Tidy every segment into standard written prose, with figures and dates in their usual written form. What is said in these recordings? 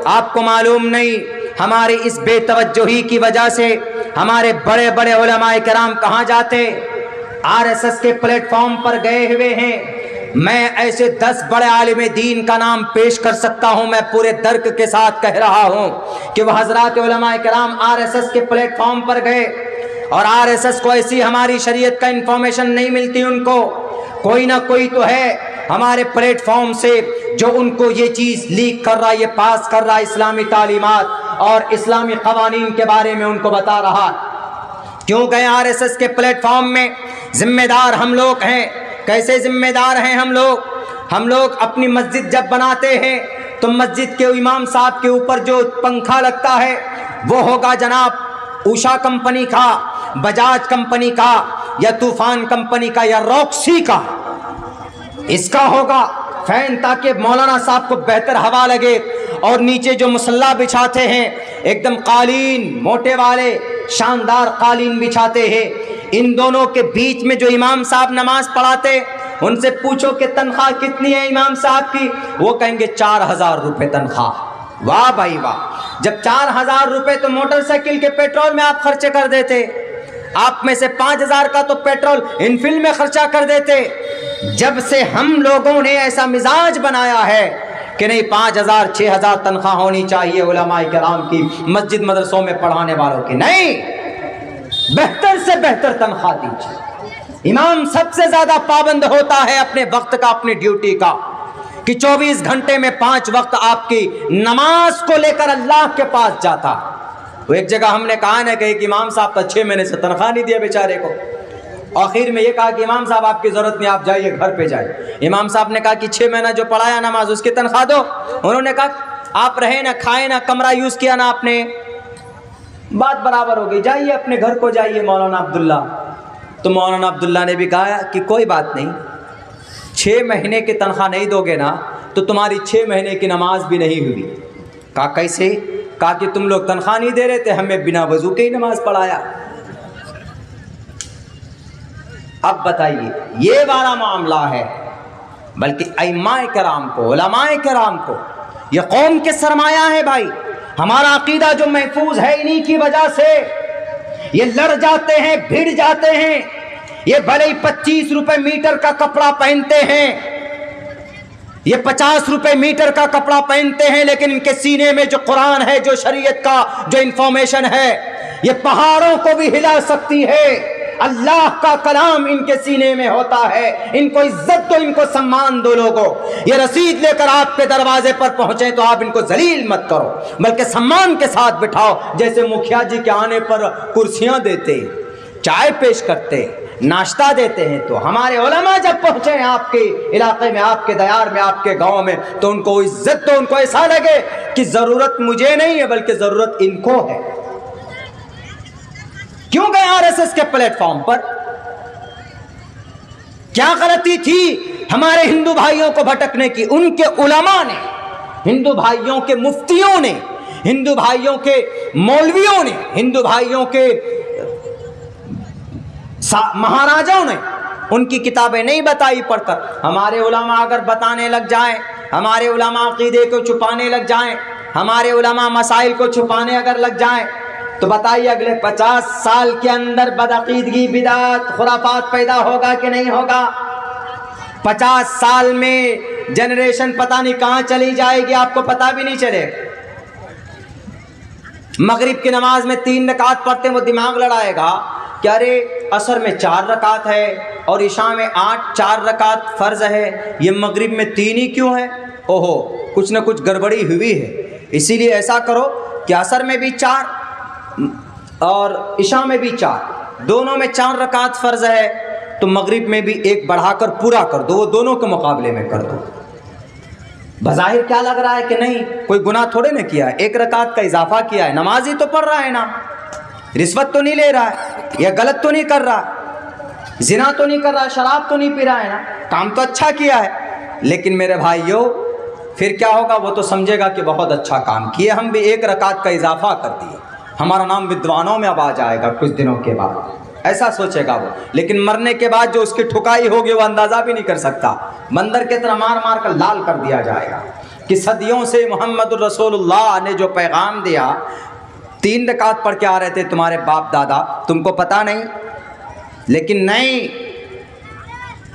آپ کو معلوم نہیں ہماری اس بے توجہی کی وجہ سے ہمارے بڑے بڑے علماء کرام کہاں جاتے؟ آر ایس ایس کے پلیٹ فارم پر گئے ہوئے ہیں۔ میں ایسے 10 بڑے عالم دین کا نام پیش کر سکتا ہوں، میں پورے درک کے ساتھ کہہ رہا ہوں کہ وہ حضرات علماء کرام آر ایس ایس کے پلیٹ فارم پر گئے، اور آر ایس ایس کو ایسی ہماری شریعت کا انفارمیشن نہیں ملتی، ان کو کوئی نہ کوئی تو ہے ہمارے پلیٹ فارم سے جو ان کو یہ چیز لیک کر رہا، یہ پاس کر رہا، اسلامی تعلیمات اور اسلامی قوانین کے بارے میں ان کو بتا رہا۔ کیوں گئے آر ایس ایس کے پلیٹ فارم میں؟ ذمہ دار ہم لوگ ہیں۔ کیسے ذمہ دار ہیں ہم لوگ؟ ہم لوگ اپنی مسجد جب بناتے ہیں تو مسجد کے امام صاحب کے اوپر جو پنکھا لگتا ہے وہ ہوگا جناب اوشا کمپنی کا، بجاج کمپنی کا، یا طوفان کمپنی کا، یا روکسی کا، اس کا ہوگا فین، تاکہ مولانا صاحب کو بہتر ہوا لگے۔ اور نیچے جو مصلی بچھاتے ہیں ایک دم قالین موٹے والے شاندار قالین بچھاتے ہیں، ان دونوں کے بیچ میں جو امام صاحب نماز پڑھاتے، ان سے پوچھو کہ تنخواہ کتنی ہے امام صاحب کی، وہ کہیں گے 4000 روپے تنخواہ۔ واہ بھائی واہ! جب 4000 روپے تو موٹر سائیکل کے پیٹرول میں آپ خرچے کر دیتے، آپ میں سے 5000 کا تو پیٹرول انفیلڈ میں خرچہ کر دیتے۔ جب سے ہم لوگوں نے ایسا مزاج بنایا ہے کہ نہیں 5000 6000 تنخواہ ہونی چاہیے علماء کرام کی، مسجد مدرسوں میں پڑھانے والوں کی، نہیں، بہتر سے بہتر تنخواہ دیجیے۔ امام سب سے زیادہ پابند ہوتا ہے اپنے وقت کا، اپنی ڈیوٹی کا، کہ 24 گھنٹے میں 5 وقت آپ کی نماز کو لے کر اللہ کے پاس جاتا۔ وہ ایک جگہ ہم نے کہا نا کہ ایک امام صاحب تو 6 مہینے سے تنخواہ نہیں دیا بیچارے کو، آخر میں یہ کہا کہ امام صاحب آپ کی ضرورت نہیں، آپ جائیے گھر پہ جائیے۔ امام صاحب نے کہا کہ 6 مہینہ جو پڑھایا نماز اس کی تنخواہ دو۔ انہوں نے کہا آپ رہے نہ کھائے نہ کمرہ یوز کیا نہ آپ نے، بات برابر ہو گئی، جائیے اپنے گھر کو جائیے مولانا عبداللہ۔ تو مولانا عبداللہ نے بھی کہا کہ کوئی بات نہیں، 6 مہینے کی تنخواہ نہیں دو گے نا تو تمہاری 6 مہینے کی نماز بھی نہیں ہوئی۔ کہا کیسے؟ کہا کہ تم لوگ تنخواہ نہیں دے رہے تھے، ہمیں بنا وضو کے ہی نماز پڑھایا۔ اب بتائیے یہ والا معاملہ ہے، بلکہ ائمہ کرام کو، علماء کرام کو، یہ قوم کے سرمایہ ہے بھائی۔ ہمارا عقیدہ جو محفوظ ہے انہی کی وجہ سے، یہ لڑ جاتے ہیں، بھیڑ جاتے ہیں، یہ بھلے ہی 25 روپے میٹر کا کپڑا پہنتے ہیں، یہ 50 روپے میٹر کا کپڑا پہنتے ہیں، لیکن ان کے سینے میں جو قرآن ہے، جو شریعت کا جو انفارمیشن ہے، یہ پہاڑوں کو بھی ہلا سکتی ہے۔ اللہ کا کلام ان کے سینے میں ہوتا ہے۔ ان کو عزت دو، ان کو سمان دو۔ لوگوں یہ رسید لے کر آپ کے دروازے پر پہنچے تو آپ ان کو ذلیل مت کرو، بلکہ سمان کے ساتھ بٹھاؤ، جیسے مکھیا جی کے آنے پر کرسیاں دیتے، چائے پیش کرتے، ناشتہ دیتے ہیں۔ تو ہمارے علماء جب پہنچے ہیں آپ کے علاقے میں، آپ کے دیار میں، آپ کے گاؤں میں، تو ان کو عزت دو، ان کو ایسا لگے کہ ضرورت مجھے نہیں ہے بلکہ ضرورت ان کو ہے۔ کیوں گئے آر ایس ایس کے پلیٹ فارم پر؟ کیا غلطی تھی ہمارے ہندو بھائیوں کو بھٹکنے کی؟ ان کے علماء نے، ہندو بھائیوں کے مفتیوں نے، ہندو بھائیوں کے مولویوں نے، ہندو بھائیوں کے مہاراجاؤں نے ان کی کتابیں نہیں بتائی پڑھ کر۔ ہمارے علماء اگر بتانے لگ جائیں، ہمارے علماء عقیدے کو چھپانے لگ جائیں، ہمارے علماء مسائل کو چھپانے اگر لگ جائیں، تو بتائیے اگلے 50 سال کے اندر بدعقیدگی، بدعت، خرافات پیدا ہوگا کہ نہیں ہوگا؟ 50 سال میں جنریشن پتہ نہیں کہاں چلی جائے گی، آپ کو پتہ بھی نہیں چلے۔ مغرب کی نماز میں 3 رکعت پڑھتے ہیں، وہ دماغ لڑائے گا کہ ارے عصر میں 4 رکعت ہے اور عشاء میں 8، 4 رکعت فرض ہے، یہ مغرب میں 3 ہی کیوں ہے؟ اوہو کچھ نہ کچھ گڑبڑی ہوئی ہے۔ اسی لیے ایسا کرو کہ عصر میں بھی 4 اور عشاء میں بھی 4، دونوں میں 4 رکعت فرض ہے، تو مغرب میں بھی 1 بڑھا کر پورا کر دو، وہ دونوں کے مقابلے میں کر دو۔ بظاہر کیا لگ رہا ہے کہ نہیں کوئی گناہ تھوڑے نہ کیا ہے، 1 رکعت کا اضافہ کیا ہے، نماز ہی تو پڑھ رہا ہے نا، رشوت تو نہیں لے رہا ہے، یا غلط تو نہیں کر رہا، زنا تو نہیں کر رہا، شراب تو نہیں پی رہا ہے نا، کام تو اچھا کیا ہے۔ لیکن میرے بھائیوں پھر کیا ہوگا؟ وہ تو سمجھے گا کہ بہت اچھا کام کیے، ہم بھی 1 رکعت کا اضافہ کر دیے، ہمارا نام ودوانوں میں اب آ جائے گا کچھ دنوں کے بعد، ایسا سوچے گا وہ۔ لیکن مرنے کے بعد جو اس کی ٹھکائی ہوگی وہ اندازہ بھی نہیں کر سکتا، بندر کی طرح مار مار کر لال کر دیا جائے گا۔ کہ صدیوں سے محمد الرسول اللہ نے جو پیغام دیا 3 رکعت پڑھ کے آ رہے تھے تمہارے باپ دادا، تم کو پتہ نہیں؟ لیکن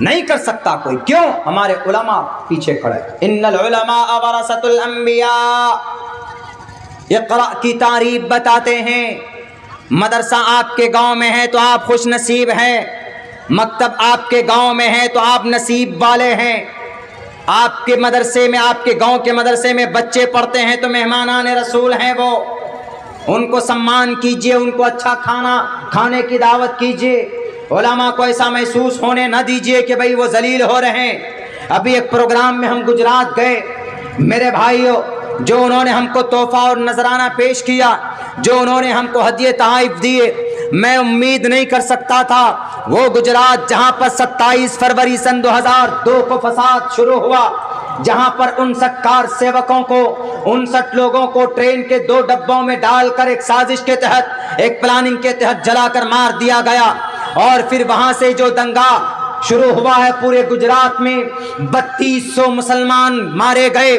نہیں کر سکتا کوئی، کیوں؟ ہمارے علماء پیچھے کھڑے۔ ان العلماء ورثۃ الانبیاء، اقرا کی تعریف بتاتے ہیں۔ مدرسہ آپ کے گاؤں میں ہے تو آپ خوش نصیب ہیں، مکتب آپ کے گاؤں میں ہے تو آپ نصیب والے ہیں۔ آپ کے مدرسے میں، آپ کے گاؤں کے مدرسے میں بچے پڑھتے ہیں تو مہمانان رسول ہیں، وہ ان کو سمان کیجئے، ان کو اچھا کھانا کھانے کی دعوت کیجئے۔ علماء کو ایسا محسوس ہونے نہ دیجئے کہ بھئی وہ ذلیل ہو رہے ہیں۔ ابھی ایک پروگرام میں ہم گجرات گئے، میرے بھائیوں، جو انہوں نے ہم کو تحفہ اور نذرانہ پیش کیا، جو انہوں نے ہم کو ہدیے تحائف دیے، میں امید نہیں کر سکتا تھا۔ وہ گجرات جہاں پر 27 فروری سن 2002 کو فساد شروع ہوا، جہاں پر 59 کار سیوکوں کو، 59 لوگوں کو ٹرین کے 2 ڈبوں میں ڈال کر ایک سازش کے تحت، ایک پلاننگ کے تحت جلا کر مار دیا گیا، اور پھر وہاں سے جو دنگا شروع ہوا ہے پورے گجرات میں 3200 مسلمان مارے گئے،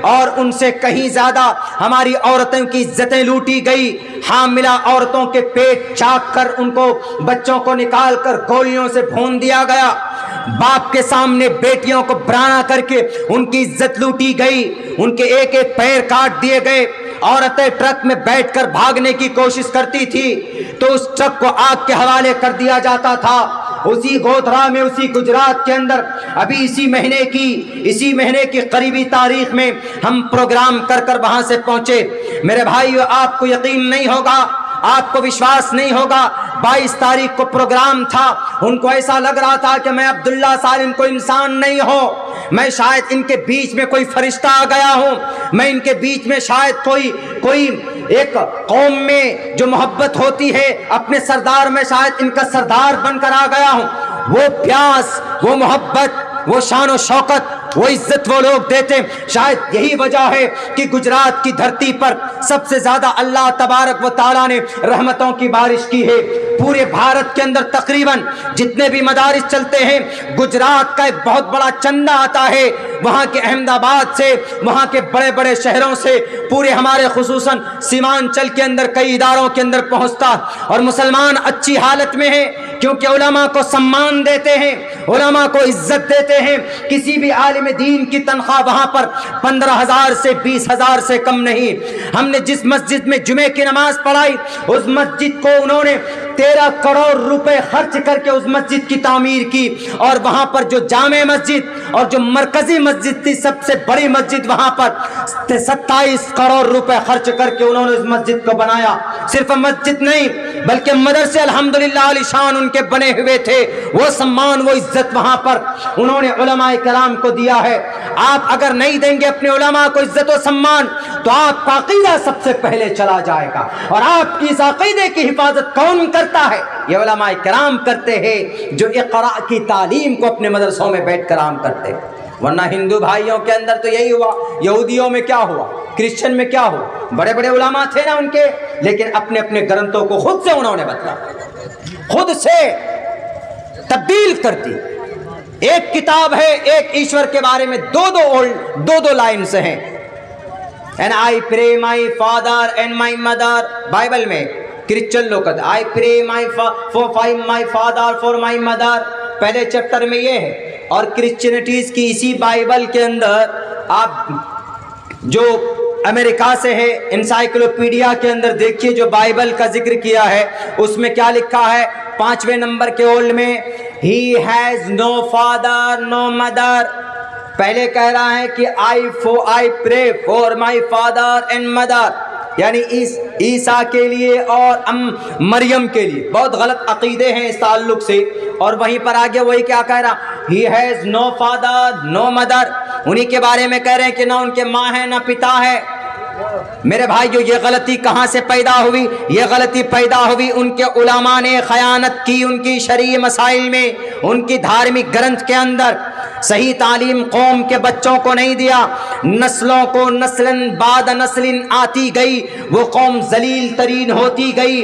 اور ان سے کہیں زیادہ ہماری عورتوں کی عزتیں لوٹی گئی۔ حاملہ عورتوں کے پیٹ چاک کر ان کو، بچوں کو نکال کر گولیوں سے بھون دیا گیا۔ باپ کے سامنے بیٹیوں کو برانا کر کے ان کی عزت لوٹی گئی، ان کے ایک ایک پیر کاٹ دیے گئے۔ عورتیں ٹرک میں بیٹھ کر بھاگنے کی کوشش کرتی تھی تو اس ٹرک کو آگ کے حوالے کر دیا جاتا تھا۔ اسی گودھرا میں، اسی گجرات کے اندر ابھی اسی مہینے کی قریبی تاریخ میں ہم پروگرام کر کر وہاں سے پہنچے۔ میرے بھائیو، آپ کو یقین نہیں ہوگا، آپ کو وشواس نہیں ہوگا، 22 تاریخ کو پروگرام تھا، ان کو ایسا لگ رہا تھا کہ میں عبداللہ سالم کوئی انسان نہیں ہوں، میں شاید ان کے بیچ میں کوئی فرشتہ آ گیا ہوں، میں ان کے بیچ میں شاید کوئی ایک قوم میں جو محبت ہوتی ہے اپنے سردار میں شاید ان کا سردار بن کر آ گیا ہوں۔ وہ پیاس، وہ محبت، وہ شان و شوکت، وہ عزت وہ لوگ دیتے۔ شاید یہی وجہ ہے کہ گجرات کی دھرتی پر سب سے زیادہ اللہ تبارک و تعالیٰ نے رحمتوں کی بارش کی ہے۔ پورے بھارت کے اندر تقریباً جتنے بھی مدارس چلتے ہیں، گجرات کا ایک بہت بڑا چندہ آتا ہے، وہاں کے احمد آباد سے، وہاں کے بڑے بڑے شہروں سے، پورے ہمارے خصوصاً سیمانچل کے اندر کئی اداروں کے اندر پہنچتا، اور مسلمان اچھی حالت میں ہیں کیونکہ علماء کو سمان دیتے ہیں، علماء کو عزت دیتے ہیں۔ کسی بھی عالم دین کی تنخواہ وہاں پر 15,000 سے 20,000 سے کم نہیں۔ ہم نے جس مسجد میں جمعے کی نماز پڑھائی، اس مسجد کو انہوں نے 13 کروڑ روپے خرچ کر کے اس مسجد کی تعمیر کی، اور وہاں پر جو جامع مسجد اور جو مرکزی مسجد تھی، سب سے بڑی مسجد، وہاں پر 27 کروڑ روپے خرچ کر کے انہوں نے اس مسجد کو بنایا۔ صرف مسجد نہیں بلکہ مدرسے الحمدللہ علی شان ان کے بنے ہوئے تھے۔ وہ سمان، وہ عزت وہاں پر انہوں نے علماء کرام کو دیا ہے۔ آپ اگر نہیں دیں گے اپنے علماء کو عزت و سمان تو آپ کا عقیدہ سب سے پہلے چلا جائے گا، اور آپ کی اس عقیدے کی حفاظت کون کرتا ہے؟ یہ علماء کرام کرتے ہیں جو اقراء کی تعلیم کو اپنے مدرسوں میں بیٹھ کر عام کرتے ہیں۔ ورنہ ہندو بھائیوں کے اندر تو یہی ہوا، یہودیوں میں کیا ہوا، کرسچن میں کیا ہوا، بڑے بڑے علماء تھے نا ان کے، لیکن اپنے اپنے گرنتھوں کو خود سے انہوں نے بدلا، خود سے تبدیل کر دی۔ ایک کتاب ہے، ایک ایشور کے بارے میں دو لائنز ہیں، And I pray my father and my mother، Bible میں کرسچن لوگ کہتے I pray my father for my mother، پہلے چیپٹر میں یہ ہے۔ اور کرسچینٹیز کی اسی بائبل کے اندر آپ جو امریکہ سے ہے، انسائکلوپیڈیا کے اندر دیکھیے جو بائبل کا ذکر کیا ہے، اس میں کیا لکھا ہے 5ویں نمبر کے اولڈ میں، He has no father no mother۔ پہلے کہہ رہا ہے کہ I pray for my father and mother، یعنی عیسیٰ کے لیے اور مریم کے لیے۔ بہت غلط عقیدے ہیں اس تعلق سے، اور وہیں پر آگے وہی کیا کہہ رہا، He has no father no mother، انہی کے بارے میں کہہ رہے ہیں کہ نہ ان کے ماں ہے نہ پتا ہے۔ میرے بھائیو، یہ غلطی کہاں سے پیدا ہوئی؟ یہ غلطی پیدا ہوئی ان کے علماء نے خیانت کی ان کی شرعی مسائل میں، ان کی دھارمک گرنتھ کے اندر۔ صحیح تعلیم قوم کے بچوں کو نہیں دیا، نسلوں کو نسلن بعد نسل آتی گئی، وہ قوم ذلیل ترین ہوتی گئی۔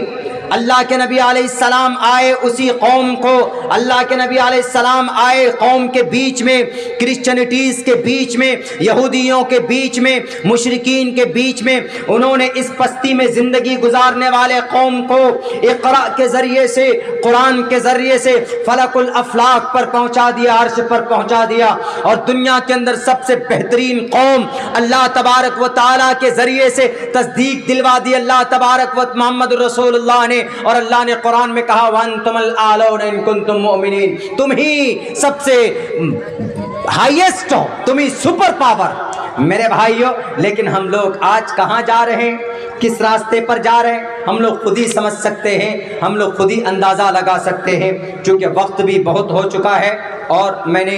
اللہ کے نبی علیہ السلام آئے اسی قوم کو، اللہ کے نبی علیہ السلام آئے قوم کے بیچ میں، کرسچنٹیز کے بیچ میں، یہودیوں کے بیچ میں، مشرکین کے بیچ میں، انہوں نے اس پستی میں زندگی گزارنے والے قوم کو اقرا کے ذریعے سے، قرآن کے ذریعے سے فلک الافلاق پر پہنچا دیا، عرش پر پہنچا دیا، اور دنیا کے اندر سب سے بہترین قوم اللہ تبارک و تعالیٰ کے ذریعے سے تصدیق دلوا دی اللہ تبارک و محمد رسول اللہ نے، اور اللہ نے قرآن میں کہا وَأَنْتُمُ الْأَعْلَوْنَ إِن كُنتُم مُؤْمِنِينَ، تم ہی سب سے ہائیسٹ ہو، تم ہی سپر پاور میرے بھائیوں۔ لیکن ہم لوگ آج کہاں جا رہے ہیں، کس راستے پر جا رہے ہیں، ہم لوگ خود ہی سمجھ سکتے ہیں، ہم لوگ خود ہی اندازہ لگا سکتے ہیں، چونکہ وقت بھی بہت ہو چکا ہے اور میں نے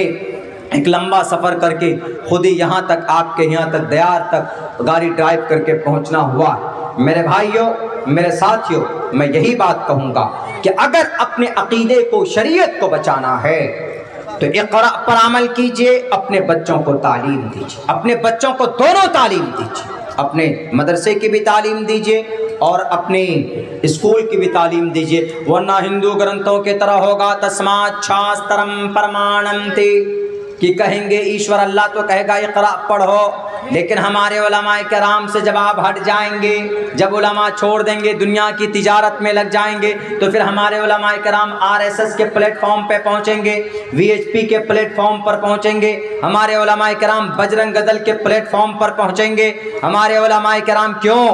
ایک لمبا سفر کر کے خود ہی یہاں تک، آپ کے یہاں تک، دیار تک گاڑی ڈرائیو کر کے پہنچنا ہوا۔ میرے بھائیوں، میرے ساتھیوں، میں یہی بات کہوں گا کہ اگر اپنے عقیدے کو، شریعت کو بچانا ہے تو اقرا پر عمل کیجئے، اپنے بچوں کو تعلیم دیجئے، اپنے بچوں کو دونوں تعلیم دیجئے، اپنے مدرسے کی بھی تعلیم دیجئے اور اپنے اسکول کی بھی تعلیم دیجئے، ورنہ ہندو گرنتھوں کی طرح ہوگا تسمات شاسترم پرماننتی، کہ کہیں گے ایشور اللہ تو کہے گا اقرا پڑھو، لیکن ہمارے علماء کرام سے جب آپ ہٹ جائیں گے، جب علماء چھوڑ دیں گے، دنیا کی تجارت میں لگ جائیں گے، تو پھر ہمارے علماء کرام RSS کے پلیٹ فارم پہ پہنچیں گے، VHP کے پلیٹ فارم پر پہنچیں گے، ہمارے علماء کرام بجرنگ دل کے پلیٹ فارم پر پہنچیں گے، ہمارے علماء کرام کیوں؟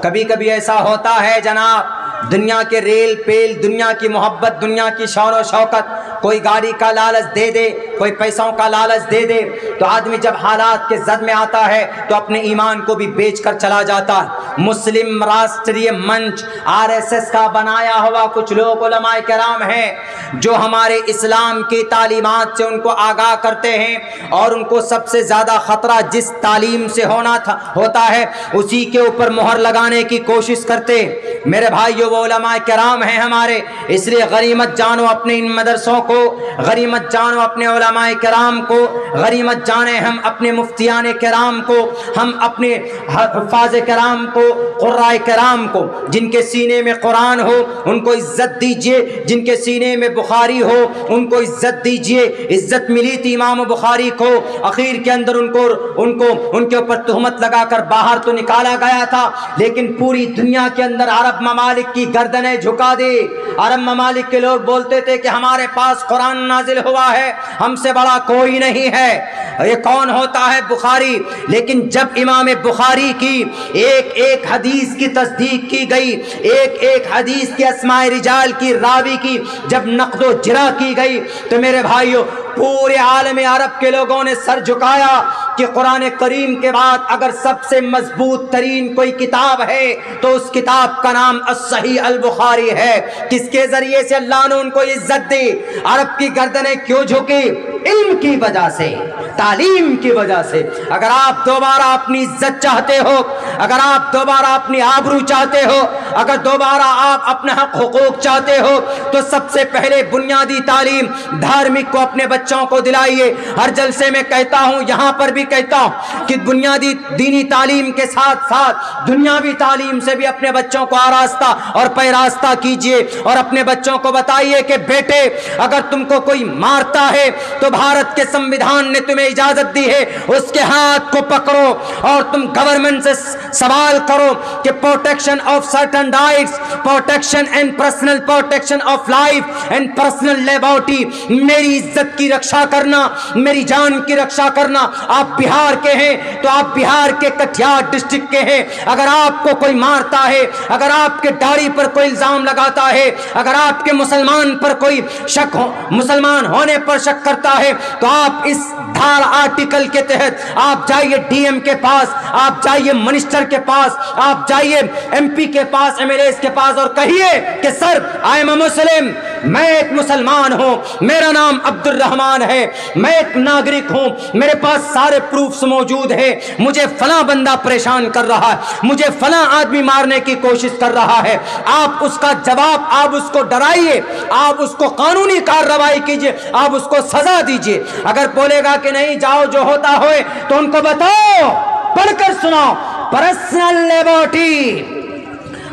کبھی کبھی ایسا ہوتا ہے جناب، دنیا کے ریل پیل، دنیا کی محبت، دنیا کی شان و شوکت، کوئی گاڑی کا لالچ دے دے، کوئی پیسوں کا لالچ دے دے، تو آدمی جب حالات کے زد میں آتا ہے تو اپنے ایمان کو بھی بیچ کر چلا جاتا ہے۔ مسلم راشٹریہ منچ RSS کا بنایا ہوا کچھ لوگ علماء کرام ہیں جو ہمارے اسلام کی تعلیمات سے ان کو آگاہ کرتے ہیں، اور ان کو سب سے زیادہ خطرہ جس تعلیم سے ہوتا ہے اسی کے اوپر مہر لگانے کی کوشش کرتے۔ میرے بھائیو، وہ علماء کرام ہیں ہمارے، اس لیے غنیمت جانو اپنے ان مدرسوں کو، غنیمت جانو اپنے علماء کرام کو، غنیمت جانے ہم اپنے مفتیان کرام کو، ہم اپنے حفاظ کرام کو، قرائے کرام کو، جن کے سینے میں قرآن ہو ان کو عزت دیجئے، جن کے سینے میں بخاری ہو ان کو عزت دیجئے۔ عزت ملی تھی امام بخاری کو، اخیر کے اندر ان کے اوپر تہمت لگا کر باہر تو نکالا گیا تھا، لیکن پوری دنیا کے اندر عرب ممالک کی گردنیں جھکا دی۔ عرب ممالک کے لوگ بولتے تھے کہ ہمارے پاس قرآن نازل ہوا ہے، ہم سے بڑا کوئی نہیں ہے، یہ کون ہوتا ہے؟ بخاری۔ لیکن جب امام بخاری کی ایک ایک حدیث کی تصدیق کی گئی، ایک ایک حدیث کے اسماء رجال کی، راوی کی جب نقد و جرح کی گئی، تو میرے بھائیوں پورے عالم عرب کے لوگوں نے سر جھکایا کہ قرآن کریم کے بعد اگر سب سے مضبوط ترین کوئی کتاب ہے تو اس کتاب کا نام الصحیح البخاری ہے۔ کس کے ذریعے سے اللہ نے ان کو عزت دی؟ عرب کی گردنیں کیوں جھکی؟ علم کی وجہ سے، تعلیم کی وجہ سے۔ اگر آپ دوبارہ اپنی عزت چاہتے ہو، اگر آپ دوبارہ اپنی آبرو چاہتے ہو، اگر دوبارہ آپ اپنے حق حقوق چاہتے ہو، تو سب سے پہلے بنیادی تعلیم دھارمک کو اپنے بچوں کو دلائیے۔ ہر جلسے میں کہتا ہوں، یہاں پر بھی کہتا ہوں کہ بنیادی دینی تعلیم کے ساتھ ساتھ دنیاوی تعلیم سے بھی اپنے بچوں کو آراستہ اور پیراستہ کیجئے، اور اپنے بچوں کو بتائیے کہ بیٹے اگر تم کو کوئی مارتا ہے تو بھارت کے سمویدھان نے تمہیں اجازت دی ہے، اس کے ہاتھ کو پکڑو اور تم گورنمنٹ سے سوال کرو کہ protection of certain rights, protection and personal protection of life and personal liberty, میری عزت کی رکشا کرنا، میری جان کی رکشا کرنا۔ آپ بہار کے ہیں تو آپ بہار کے کٹیہار ڈسٹرکٹ کے ہیں، اگر آپ کو کوئی مارتا ہے، اگر آپ کے داڑھی پر کوئی الزام لگاتا ہے، اگر آپ کے مسلمان پر کوئی شک ہو، مسلمان ہونے پر شک کرتا ہے، تو آپ اس دھار آرٹیکل کے تحت آپ جائیے DM کے پاس، آپ جائیے منسٹر کے پاس، آپ جائیے MP کے پاس، MLAs کے پاس، اور کہیے کہ سر I am a Muslim، میں ایک مسلمان ہوں، میرا نام عبد الرحمان ہے، میں ایک ناگرک ہوں، میرے پاس سارے پروفز موجود ہیں، مجھے فلاں بندہ پریشان کر رہا ہے، مجھے فلاں آدمی مارنے کی کوشش کر رہا ہے۔ آپ اس کا جواب، آپ اس کو ڈرائیے، آپ اس کو قانونی کارروائی کیجئے، آپ اس کو سزا دیجئے۔ اگر بولے گا کہ نہیں جاؤ جو ہوتا ہوئے، تو ان کو بتاؤ، پڑھ کر سناؤ، personal liberty,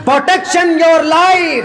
protection your life,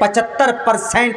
75%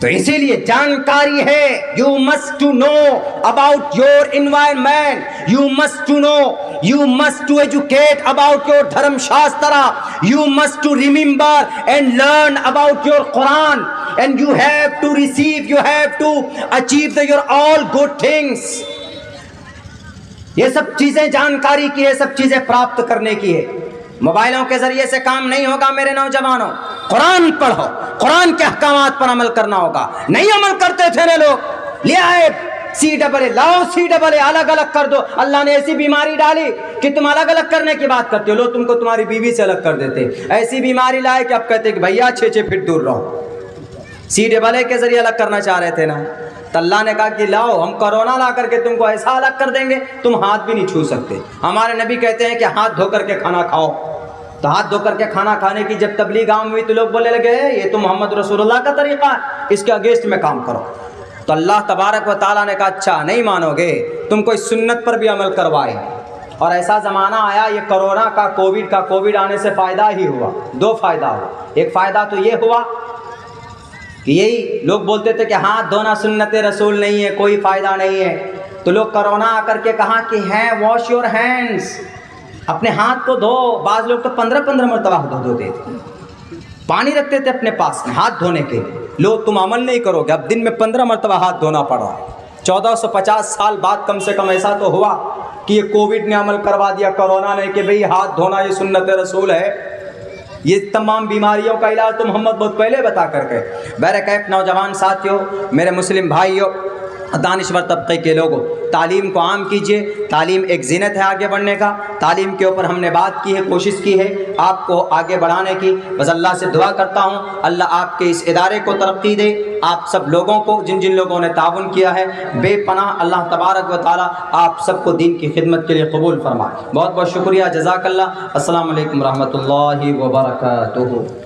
تو اسی لیے جانکاری ہے. You must to know about your environment, you must to know, you must to educate about your dharma shastra, you must to remember and learn about your Quran, and you have to receive, you have to achieve your all good things. یہ سب چیزیں جانکاری کی ہے, سب چیزیں پراپت کرنے کی ہے. موبائلوں کے ذریعے سے کام نہیں ہوگا میرے نوجوانوں. قرآن پڑھو, قرآن کے احکامات پر عمل کرنا ہوگا. نہیں عمل کرتے تھے نا لوگ, لے آئے CAA, لاؤ CAA, الگ الگ کر دو. اللہ نے ایسی بیماری ڈالی کہ تم الگ الگ کرنے کی بات کرتے ہو. لوگ تم کو تمہاری بیوی سے الگ کر دیتے. ایسی بیماری لائے کہ اب کہتے کہ بھیا 6 فٹ دور رہو. CAA کے ذریعے الگ کرنا چاہ رہے تھے نا, تو اللہ نے کہا کہ لاؤ ہم کرونا لا کر کے تم کو ایسا الگ کر دیں گے تم ہاتھ بھی نہیں چھو سکتے. ہمارے نبی کہتے ہیں کہ ہاتھ دھو کر کے کھانا کھاؤ. تو ہاتھ دھو کر کے کھانا کھانے کی جب تبلیغ عام ہوئی تو لوگ بولنے لگے یہ تو محمد رسول اللہ کا طریقہ ہے, اس کے اگینسٹ میں کام کرو. تو اللہ تبارک و تعالیٰ نے کہا اچھا نہیں مانو گے, تم کو اس سنت پر بھی عمل کروائے. اور ایسا زمانہ آیا, یہ کرونا کا کووڈ آنے سے فائدہ ہی ہوا. 2 فائدہ ہوا. ایک فائدہ تو یہ ہوا کہ یہی لوگ بولتے تھے کہ ہاتھ دھونا سنت رسول نہیں ہے, کوئی فائدہ نہیں ہے. تو لوگ کرونا آ کر کے کہا کہ ہیں واش یور ہینڈس, اپنے ہاتھ کو دھو. بعض لوگ تو 15 مرتبہ دھوتے تھے, پانی رکھتے تھے اپنے پاس میں ہاتھ دھونے کے. لوگ تم عمل نہیں کرو گے, اب دن میں 15 مرتبہ ہاتھ دھونا پڑ رہا ہے. 1450 سال بعد کم سے کم ایسا تو ہوا کہ یہ کووڈ نے عمل کروا دیا, کرونا نے, کہ بھئی ہاتھ دھونا یہ سنت رسول ہے. یہ تمام بیماریوں کا علاج تو محمد بہت پہلے بتا کر کے. بہرکیف نوجوان ساتھیوں, میرے مسلم بھائیوں, دانشور طبقے کے لوگوں, تعلیم کو عام کیجیے. تعلیم ایک زینت ہے آگے بڑھنے کا. تعلیم کے اوپر ہم نے بات کی ہے, کوشش کی ہے آپ کو آگے بڑھانے کی. بس اللہ سے دعا کرتا ہوں اللہ آپ کے اس ادارے کو ترقی دے. آپ سب لوگوں کو, جن جن لوگوں نے تعاون کیا ہے, بے پناہ اللہ تبارک و تعالیٰ آپ سب کو دین کی خدمت کے لیے قبول فرمائے. بہت بہت شکریہ, جزاک اللہ. السلام علیکم ورحمۃ اللہ وبرکاتہ.